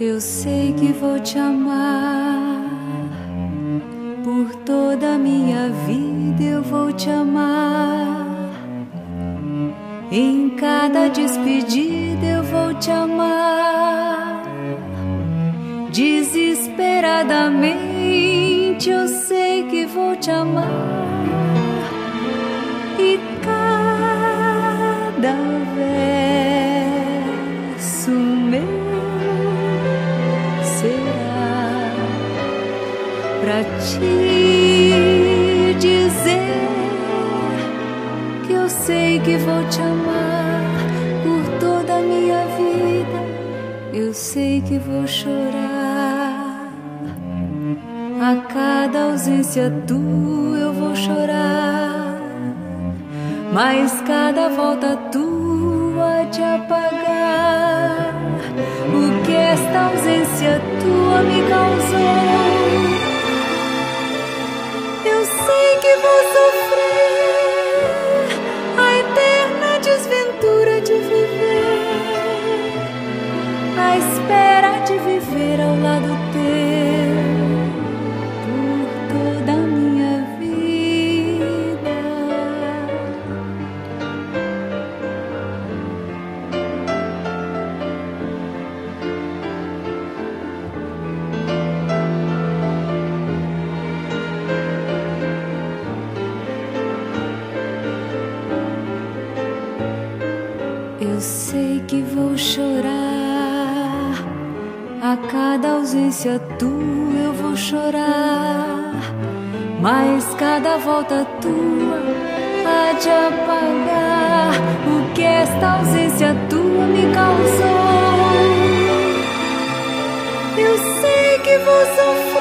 Eu sei que vou te amar por toda a minha vida. Eu vou te amar em cada despedida. Eu vou te amar desesperadamente. Eu sei que vou te amar e cada verso meu será pra te dizer que eu sei que vou te amar por toda a minha vida. Eu sei que vou chorar a cada ausência tua. Eu vou chorar, mas cada volta tua de apagar o que esta ausência tua me causou. Eu sei que vou sofrer a eterna desventura de viver, a espera de viver ao lado teu por toda a minha vida. Eu sei que vou chorar a cada ausência tua. Eu vou chorar, mas cada volta tua há de apagar o que esta ausência tua me causou. Eu sei que vou sofrer